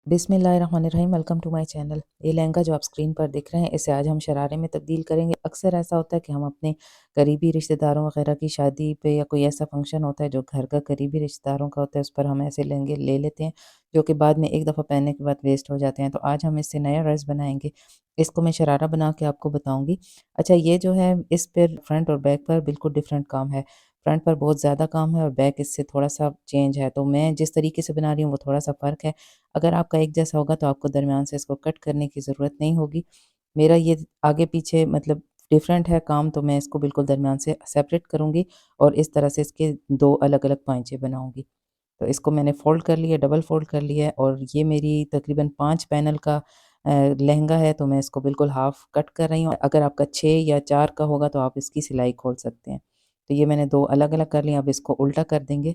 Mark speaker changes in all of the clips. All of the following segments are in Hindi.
Speaker 1: बिस्मिल्लाहिर्रहमानिर्रहीम। Welcome to my channel. ये लहंगा जो आप स्क्रीन पर देख रहे हैं, इसे आज हम शरारे में तब्दील करेंगे। अक्सर ऐसा होता है कि हम अपने करीबी रिश्तेदारों वगैरह की शादी पे या कोई ऐसा फंक्शन होता है जो घर का करीबी रिश्तेदारों का होता है, उस पर हम ऐसे लहंगे ले लेते हैं जो कि बाद में एक दफ़ा पहनने के बाद वेस्ट हो जाते हैं। तो आज हम इससे नया ड्रेस बनाएंगे। इसको मैं शरारा बना के आपको बताऊंगी। अच्छा, ये जो है इस पर फ्रंट और बैक पर बिल्कुल डिफरेंट काम है। फ्रंट पर बहुत ज़्यादा काम है और बैक इससे थोड़ा सा चेंज है। तो मैं जिस तरीके से बना रही हूँ वो थोड़ा सा फ़र्क है। अगर आपका एक जैसा होगा तो आपको दरमियान से इसको कट करने की ज़रूरत नहीं होगी। मेरा ये आगे पीछे मतलब डिफरेंट है काम, तो मैं इसको बिल्कुल दरमियान से सेपरेट करूँगी और इस तरह से इसके 2 अलग-अलग पाँचे बनाऊँगी। तो इसको मैंने फ़ोल्ड कर लिया, डबल फ़ोल्ड कर लिया है और ये मेरी तकरीबन 5 पैनल का लहंगा है, तो मैं इसको बिल्कुल हाफ़ कट कर रही हूँ। अगर आपका 6 या 4 का होगा तो आप इसकी सिलाई खोल सकते हैं। तो ये मैंने 2 अलग-अलग कर लिया, अब इसको उल्टा कर देंगे।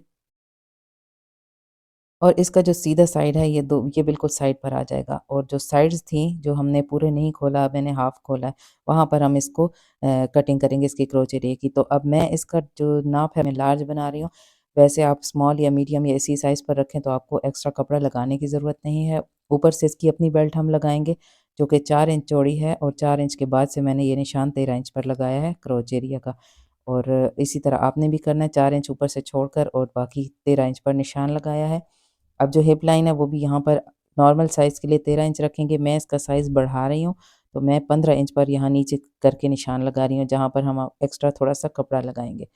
Speaker 1: और इसका जो सीधा साइड है ये बिल्कुल साइड पर आ जाएगा और जो साइड्स थी जो हमने पूरे नहीं खोला, मैंने हाफ खोला है, वहाँ पर हम इसको कटिंग करेंगे इसकी क्रोचेट की। तो अब मैं इसका जो नाप है मैं लार्ज बना रही हूँ। वैसे आप स्मॉल या मीडियम या इसी साइज़ पर रखें तो आपको एक्स्ट्रा कपड़ा लगाने की ज़रूरत नहीं है। ऊपर से इसकी अपनी बेल्ट हम लगाएंगे जो कि 4 इंच चौड़ी है और 4 इंच के बाद से मैंने ये निशान 13 इंच पर लगाया है क्रोच एरिया का। और इसी तरह आपने भी करना है, 4 इंच ऊपर से छोड़कर और बाकी 13 इंच पर निशान लगाया है। अब जो हिप लाइन है वो भी यहाँ पर नॉर्मल साइज़ के लिए 13 इंच रखेंगे। मैं इसका साइज़ बढ़ा रही हूँ, तो मैं 15 इंच पर यहाँ नीचे करके निशान लगा रही हूँ, जहाँ पर हम एक्स्ट्रा थोड़ा-सा कपड़ा लगाएँगे।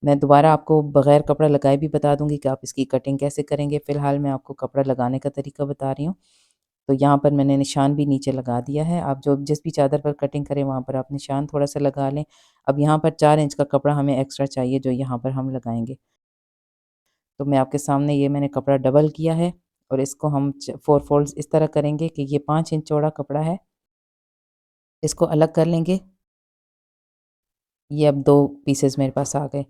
Speaker 1: मैं दोबारा आपको बगैर कपड़ा लगाए भी बता दूँगी कि आप इसकी कटिंग कैसे करेंगे। फ़िलहाल मैं आपको कपड़ा लगाने का तरीका बता रही हूँ। तो यहाँ पर मैंने निशान भी नीचे लगा दिया है। आप जो जिस भी चादर पर कटिंग करें वहाँ पर आप निशान थोड़ा-सा लगा लें। अब यहाँ पर 4 इंच का कपड़ा हमें एक्स्ट्रा चाहिए जो यहाँ पर हम लगाएँगे। तो मैं आपके सामने ये मैंने कपड़ा डबल किया है और इसको हम 4 फ़ोल्ड्स इस तरह करेंगे कि ये 5 इंच चौड़ा कपड़ा है, इसको अलग कर लेंगे। ये अब 2 पीसेज़ मेरे पास आ गए।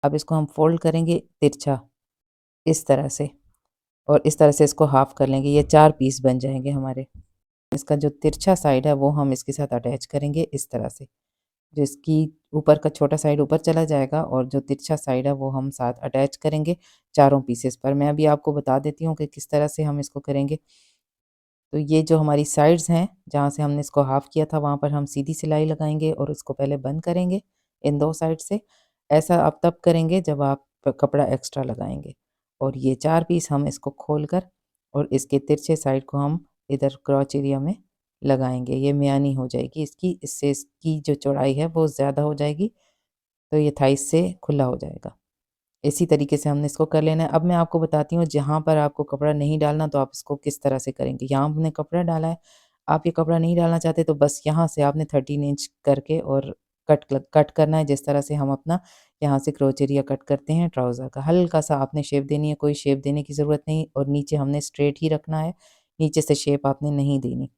Speaker 1: अब इसको हम फ़ोल्ड करेंगे तिरछा, इस तरह से, और इस तरह से इसको हाफ़ कर लेंगे, ये 4 पीस बन जाएँगे हमारे। इसका जो तिरछा साइड है वो हम इसके साथ अटैच करेंगे इस तरह से। जो इसकी ऊपर का छोटा साइड ऊपर चला जाएगा और जो तिरछा साइड है वो हम साथ अटैच करेंगे चारों पीसेस पर। मैं अभी आपको बता देती हूँ कि किस तरह से हम इसको करेंगे। तो ये जो हमारी साइड्स हैं, जहाँ से हमने इसको हाफ़ किया था वहाँ पर हम सीधी सिलाई लगाएँगे और उसको पहले बंद करेंगे इन 2 साइड से। ऐसा आप तब करेंगे जब आप कपड़ा एक्स्ट्रा लगाएँगे। और ये 4 पीस हम इसको खोलकर और इसके तिरछे साइड को हम इधर क्रोच एरिया में लगाएँगे। ये मियानी हो जाएगी इसकी, इससे इसकी जो चौड़ाई है वो ज़्यादा हो जाएगी, तो ये थाइस से खुला हो जाएगा। इसी तरीके से हमने इसको कर लेना है। अब मैं आपको बताती हूँ जहाँ पर आपको कपड़ा नहीं डालना तो आप इसको किस तरह से करेंगे। यहाँ हमने कपड़ा डाला है, आप ये कपड़ा नहीं डालना चाहते तो बस यहाँ से आपने 13 इंच करके और कट करना है, जिस तरह से हम अपना यहाँ से क्रोच एरिया कट करते हैं ट्राउज़र का। हल्का-सा आपने शेप देनी है, कोई शेप देने की ज़रूरत नहीं और नीचे हमने स्ट्रेट ही रखना है, नीचे से शेप आपने नहीं देनी।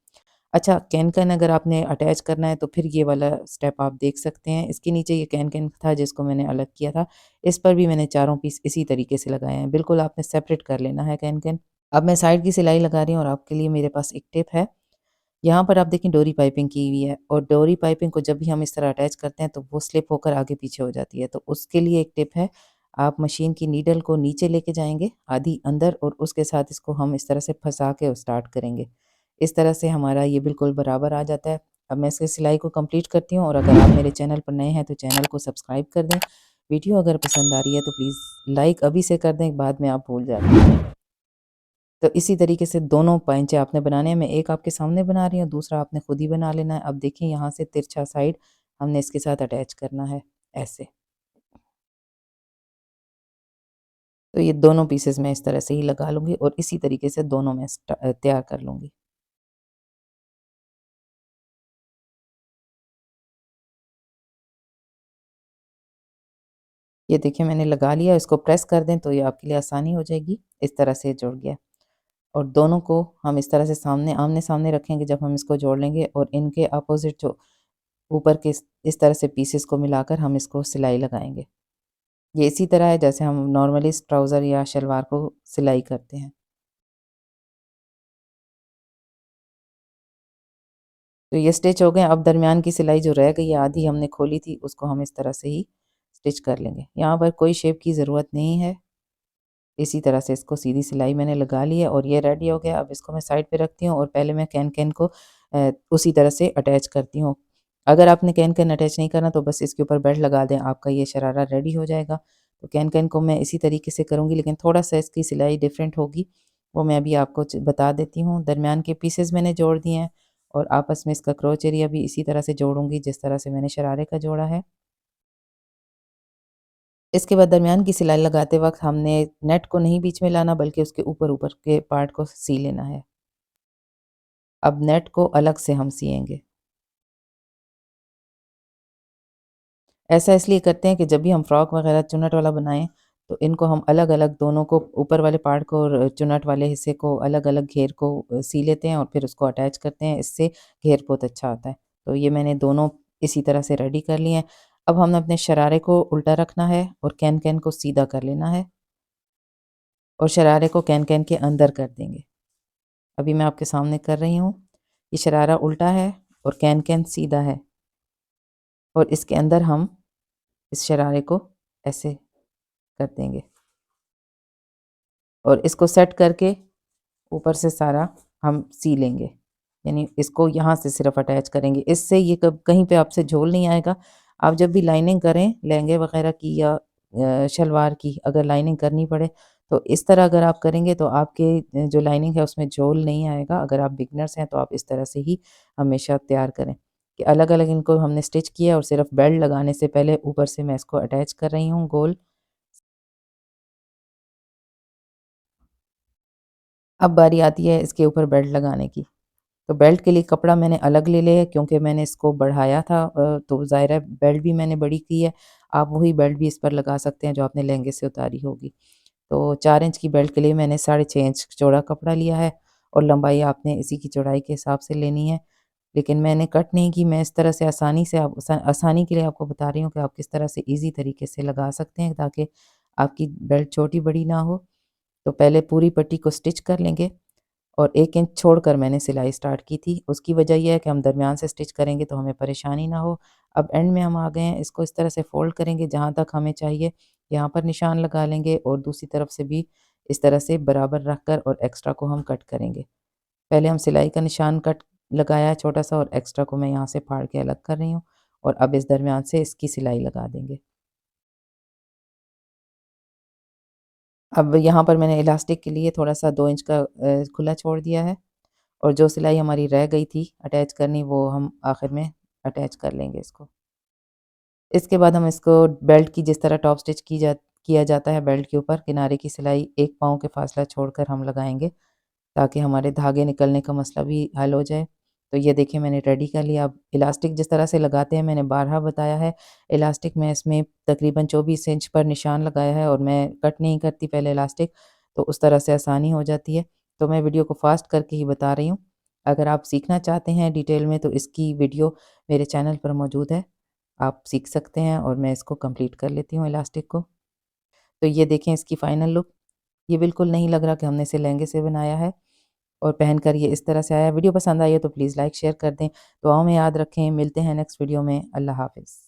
Speaker 1: अच्छा, कैन-कैन अगर आपने अटैच करना है तो फिर ये वाला स्टेप आप देख सकते हैं। इसके नीचे ये कैन-कैन था जिसको मैंने अलग किया था। इस पर भी मैंने चारों पीस इसी तरीके से लगाए हैं। बिल्कुल आपने सेपरेट कर लेना है कैन-कैन। अब मैं साइड की सिलाई लगा रही हूँ और आपके लिए मेरे पास एक टिप है। यहाँ पर आप देखें डोरी पाइपिंग की हुई है और डोरी पाइपिंग को जब भी हम इस तरह अटैच करते हैं तो वो स्लिप होकर आगे पीछे हो जाती है। तो उसके लिए एक टिप है, आप मशीन की नीडल को नीचे लेके जाएँगे, आधी अंदर, और उसके साथ इसको हम इस तरह से फँसा के स्टार्ट करेंगे। इस तरह से हमारा ये बिल्कुल बराबर आ जाता है। अब मैं इसकी सिलाई को कंप्लीट करती हूँ और अगर आप मेरे चैनल पर नए हैं तो चैनल को सब्सक्राइब कर दें। वीडियो अगर पसंद आ रही है तो प्लीज़ लाइक अभी से कर दें, बाद में आप भूल जाते हैं। तो इसी तरीके से दोनों पैंचे आपने बनाने हैं। मैं एक आपके सामने बना रही हूँ, दूसरा आपने खुद ही बना लेना है। अब देखिए यहाँ से तिरछा साइड हमने इसके साथ अटैच करना है, ऐसे। तो ये दोनों पीसेज़ मैं इस तरह से ही लगा लूँगी और इसी तरीके से दोनों मैं तैयार कर लूँगी। ये देखिए मैंने लगा लिया, इसको प्रेस कर दें तो ये आपके लिए आसानी हो जाएगी। इस तरह से जुड़ गया और दोनों को हम इस तरह से सामने आमने-सामने रखेंगे जब हम इसको जोड़ लेंगे और इनके अपोज़िट जो ऊपर के इस तरह से पीसेज़ को मिलाकर हम इसको सिलाई लगाएँगे। ये इसी तरह है जैसे हम नॉर्मली ट्राउज़र या शलवार को सिलाई करते हैं। तो ये स्टिच हो गए। अब दरमियान की सिलाई जो रह गई है, आधी हमने खोली थी, उसको हम इस तरह से ही स्टिच कर लेंगे। यहाँ पर कोई शेप की ज़रूरत नहीं है। इसी तरह से इसको सीधी सिलाई मैंने लगा ली है और ये रेडी हो गया। अब इसको मैं साइड पे रखती हूँ और पहले मैं कैन-कैन को उसी तरह से अटैच करती हूँ। अगर आपने कैन-कैन अटैच नहीं करना तो बस इसके ऊपर बेल्ट लगा दें, आपका ये शरारा रेडी हो जाएगा। तो कैन-कैन को मैं इसी तरीके से करूँगी, लेकिन थोड़ा-सा इसकी सिलाई डिफरेंट होगी, वो मैं अभी आपको बता देती हूँ। दरमियान के पीसेस मैंने जोड़ दिए हैं और आपस में इसका क्रोच एरिया भी इसी तरह से जोड़ूँगी जिस तरह से मैंने शरारे का जोड़ा है। इसके बाद दरमियान की सिलाई लगाते वक़्त हमने नेट को नहीं बीच में लाना, बल्कि उसके ऊपर-ऊपर के पार्ट को सी लेना है। अब नेट को अलग से हम सिएँगे। ऐसा इसलिए करते हैं कि जब भी हम फ्रॉक वग़ैरह चुन्नट वाला बनाएँ, तो इनको हम अलग-अलग दोनों को, ऊपर वाले पार्ट को और चुन्नट वाले हिस्से को अलग-अलग घेर को सी लेते हैं और फिर उसको अटैच करते हैं, इससे घेर बहुत अच्छा आता है। तो ये मैंने दोनों इसी तरह से रेडी कर लिए हैं। अब हमने अपने शरारे को उल्टा रखना है और कैन-कैन को सीधा कर लेना है और शरारे को कैन-कैन के अंदर कर देंगे। अभी मैं आपके सामने कर रही हूँ। ये शरारा उल्टा है और कैन-कैन सीधा है और इसके अंदर हम इस शरारे को ऐसे कर देंगे और इसको सेट करके ऊपर से सारा हम सी लेंगे। यानी इसको यहाँ से सिर्फ अटैच करेंगे। इससे ये कब कहीं पे आपसे झोल नहीं आएगा। आप जब भी लाइनिंग करें लहंगे वग़ैरह की या शलवार की, अगर लाइनिंग करनी पड़े तो इस तरह अगर आप करेंगे तो आपके जो लाइनिंग है उसमें झोल नहीं आएगा। अगर आप बिगिनर्स हैं तो आप इस तरह से ही हमेशा तैयार करें कि अलग-अलग इनको हमने स्टिच किया और सिर्फ बेल्ट लगाने से पहले ऊपर से मैं इसको अटैच कर रही हूँ गोल। अब बारी आती है इसके ऊपर बेल्ट लगाने की। तो बेल्ट के लिए कपड़ा मैंने अलग ले लिया है क्योंकि मैंने इसको बढ़ाया था, तो ज़ाहिर है बेल्ट भी मैंने बड़ी की है। आप वही बेल्ट भी इस पर लगा सकते हैं जो आपने लहंगे से उतारी होगी। तो 4 इंच की बेल्ट के लिए मैंने 6.5 इंच चौड़ा कपड़ा लिया है और लंबाई आपने इसी की चौड़ाई के हिसाब से लेनी है। लेकिन मैंने कट नहीं की, मैं इस तरह से आसानी से आसानी के लिए आपको बता रही हूँ कि आप किस तरह से ईज़ी तरीके से लगा सकते हैं ताकि आपकी बेल्ट छोटी-बड़ी ना हो। तो पहले पूरी पट्टी को स्टिच कर लेंगे और 1 इंच छोड़कर मैंने सिलाई स्टार्ट की थी। उसकी वजह ये है कि हम दरमियान से स्टिच करेंगे तो हमें परेशानी ना हो। अब एंड में हम आ गए हैं, इसको इस तरह से फ़ोल्ड करेंगे जहाँ तक हमें चाहिए, यहाँ पर निशान लगा लेंगे और दूसरी तरफ से भी इस तरह से बराबर रख कर और एक्स्ट्रा को हम कट करेंगे। पहले हम सिलाई का निशान कट लगाया है छोटा-सा और एक्स्ट्रा को मैं यहाँ से फाड़ के अलग कर रही हूँ और अब इस दरमियान से इसकी सिलाई लगा देंगे। अब यहाँ पर मैंने इलास्टिक के लिए थोड़ा-सा 2 इंच का खुला छोड़ दिया है और जो सिलाई हमारी रह गई थी अटैच करनी, वो हम आखिर में अटैच कर लेंगे इसको। इसके बाद हम इसको बेल्ट की जिस तरह टॉप स्टिच किया जाता है, बेल्ट के ऊपर किनारे की सिलाई 1 पाँव के फासला छोड़कर हम लगाएँगे ताकि हमारे धागे निकलने का मसला भी हल हो जाए। तो ये देखिए मैंने रेडी कर लिया। अब इलास्टिक जिस तरह से लगाते हैं मैंने बारहा बताया है। इलास्टिक मैं इसमें तकरीबन 24 इंच पर निशान लगाया है और मैं कट नहीं करती पहले इलास्टिक, तो उस तरह से आसानी हो जाती है। तो मैं वीडियो को फ़ास्ट करके ही बता रही हूँ। अगर आप सीखना चाहते हैं डिटेल में तो इसकी वीडियो मेरे चैनल पर मौजूद है। आप सीख सकते हैं और मैं इसको कंप्लीट कर लेती हूँ इलास्टिक को। तो ये देखें इसकी फाइनल लुक। ये बिल्कुल नहीं लग रहा कि हमने इसे लहंगे से बनाया है और पहनकर ये इस तरह से आया है। वीडियो पसंद आई है तो प्लीज़ लाइक शेयर कर दें। दुआओं में याद रखें। मिलते हैं नेक्स्ट वीडियो में। अल्लाह हाफ़िज़।